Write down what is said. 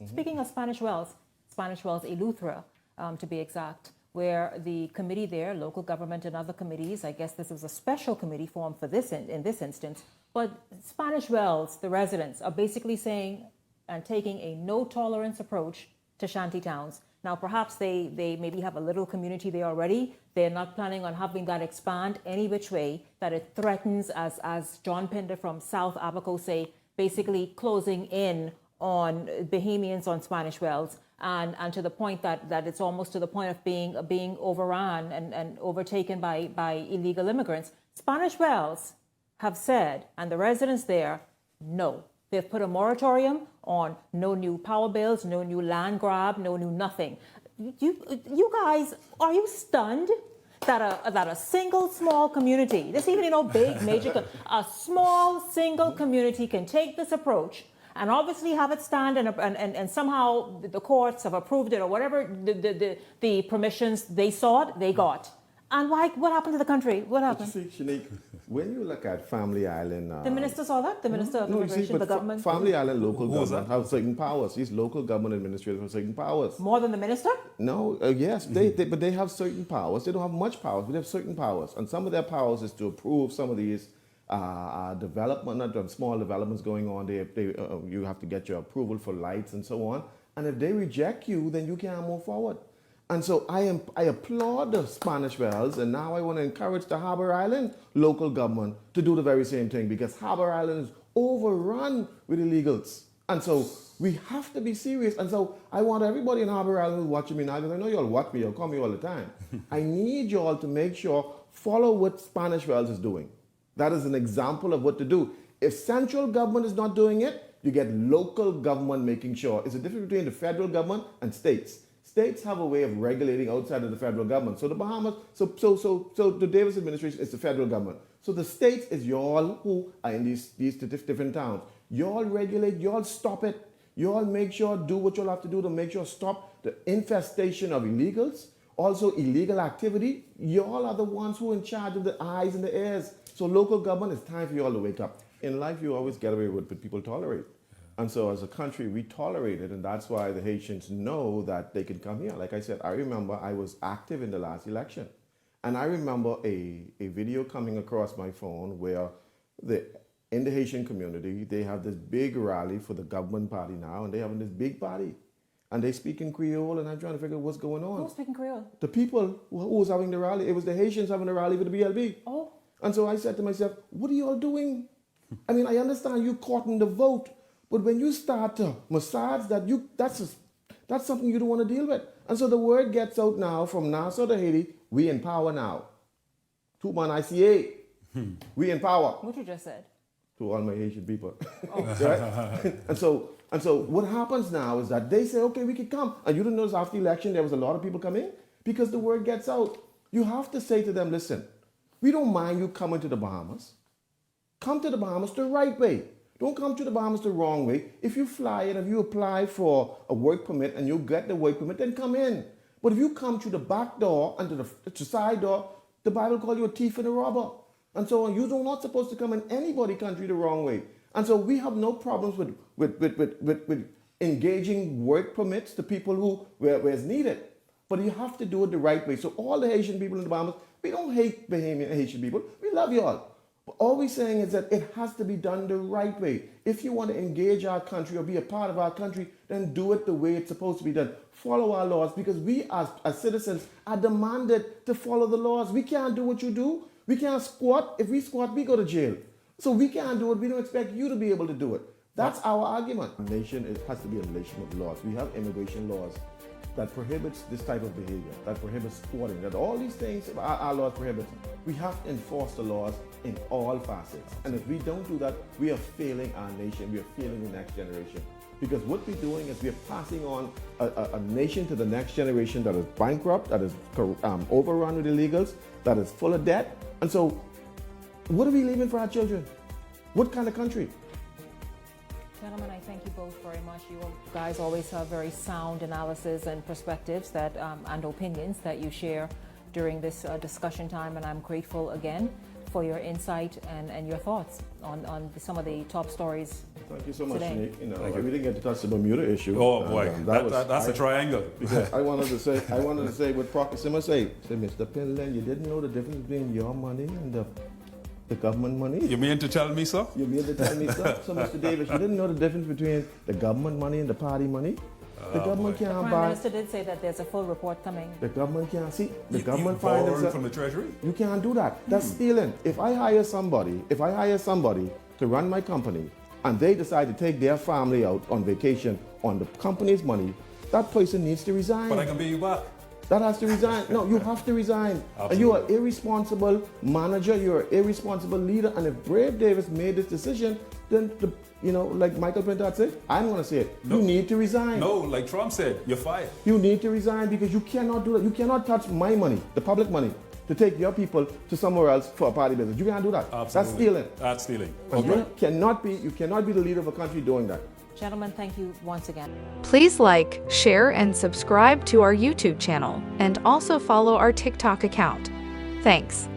Speaking of Spanish Wells Eleuthera, to be exact, where the committee there, local government and other committees, I guess this was a special committee formed for this in this instance, but Spanish Wells, the residents, are basically saying and taking a no-tolerance approach to shanty towns. Now, perhaps they maybe have a little community there already. They're not planning on having that expand any which way, that it threatens, as John Pinder from South Abaco say, basically closing in on Bahamians on Spanish Wells, and to the point that it's almost to the point of being overrun and overtaken by illegal immigrants. Spanish Wells have said, and the residents there, no. They've put a moratorium on no new power bills, no new land grab, no new nothing. You guys, are you stunned that a single small community, this even big major, a small single community can take this approach and obviously have it stand and somehow the courts have approved it or whatever the permissions they sought, they got. And why? What happened to the country? What happened? You see, Shanique, when you look at Family Island... the minister saw that? The minister of immigration, the government? Family Island local government have certain powers. These local government administrators have certain powers. More than the minister? No, yes, but they have certain powers. They don't have much powers, but they have certain powers. And some of their powers is to approve some of these small developments going on. You have to get your approval for lights and so on. And if they reject you, then you can't move forward. And so I applaud the Spanish Wells, and now I want to encourage the Harbour Island local government to do the very same thing, because Harbour Island is overrun with illegals. And so we have to be serious. And so I want everybody in Harbour Island who's watching me now, because I know you all watch me, you'll call me all the time. I need you all to make sure, follow what Spanish Wells is doing. That is an example of what to do. If central government is not doing it, you get local government making sure. It's a difference between the federal government and states. States have a way of regulating outside of the federal government. So the Bahamas, so the Davis administration is the federal government. So the states is y'all who are in these different towns. Y'all regulate, y'all stop it. Y'all make sure, do what y'all have to do to make sure stop the infestation of illegals, also illegal activity. Y'all are the ones who are in charge of the eyes and the ears. So local government, it's time for y'all to wake up. In life, you always get away with what people tolerate. And so as a country, we tolerate it, and that's why the Haitians know that they can come here. Like I said, I remember I was active in the last election. And I remember a video coming across my phone where in the Haitian community, they have this big rally for the government party now, and they're having this big party. And they speak in Creole, and I'm trying to figure out what's going on. Who's speaking Creole? The people who was having the rally, it was the Haitians having the rally with the BLB. Oh. And so I said to myself, what are you all doing? I mean, I understand you caught in the vote, but when you start to massage that, that's something you don't want to deal with. And so the word gets out now from Nassau to Haiti, we in power now. To my ICA, we in power. What you just said. To all my Haitian people. Oh. Right? And so what happens now is that they say, okay, we can come. And you didn't notice after the election there was a lot of people coming? Because the word gets out. You have to say to them, listen, we don't mind you coming to the Bahamas. Come to the Bahamas the right way. Don't come to the Bahamas the wrong way. If you fly and if you apply for a work permit and you get the work permit, then come in. But if you come through the back door and to the side door, the Bible calls you a thief and a robber. And so on. You're not supposed to come in anybody's country the wrong way. And so we have no problems with engaging work permits to people where it's needed. But you have to do it the right way. So all the Haitian people in the Bahamas, we don't hate Bahamian Haitian people. We love you all. But all we're saying is that it has to be done the right way. If you want to engage our country or be a part of our country, then do it the way it's supposed to be done. Follow our laws, because we as citizens are demanded to follow the laws. We can't do what you do. We can't squat. If we squat, we go to jail. So we can't do it. We don't expect you to be able to do it. That's our argument. A nation, it has to be a nation of laws. We have immigration laws that prohibits this type of behavior, that prohibits squatting, that all these things our laws prohibit. We have to enforce the laws in all facets. And if we don't do that, we are failing our nation. We are failing the next generation. Because what we're doing is we're passing on a nation to the next generation that is bankrupt, that is overrun with illegals, that is full of debt. And so what are we leaving for our children? What kind of country? Gentlemen, I thank you both very much. You guys always have very sound analysis and perspectives and opinions that you share during this discussion time, and I'm grateful again for your insight and your thoughts on some of the top stories Thank you so much, today. Nick. We didn't get to touch the Bermuda issue. Oh boy, that's a triangle. Because I wanted to say what Proxima say, Mr. Pinland, you didn't know the difference between your money and the government money? You mean to tell me so? You mean to tell me so? So, Mr. Davis, you didn't know the difference between the government money and the party money? The government The can't Prime buy. Minister did say that there's a full report coming. The government can't see. The You government borrowing finances. from the Treasury? You can't do that. That's stealing. If I hire somebody to run my company, and they decide to take their family out on vacation on the company's money, that person needs to resign. But I can pay you back. That has to resign. No, you have to resign. And you are an irresponsible manager. You're an irresponsible leader. And if Brave Davis made this decision, then like Michael Pintat said, I'm going to say it. No. You need to resign. No, like Trump said, you're fired. You need to resign because you cannot do that. You cannot touch my money, the public money, to take your people to somewhere else for a party business. You can't do that. Absolutely. That's stealing. That's stealing. And Okay. you cannot be the leader of a country doing that. Gentlemen, thank you once again. Please like, share, and subscribe to our YouTube channel, and also follow our TikTok account. Thanks.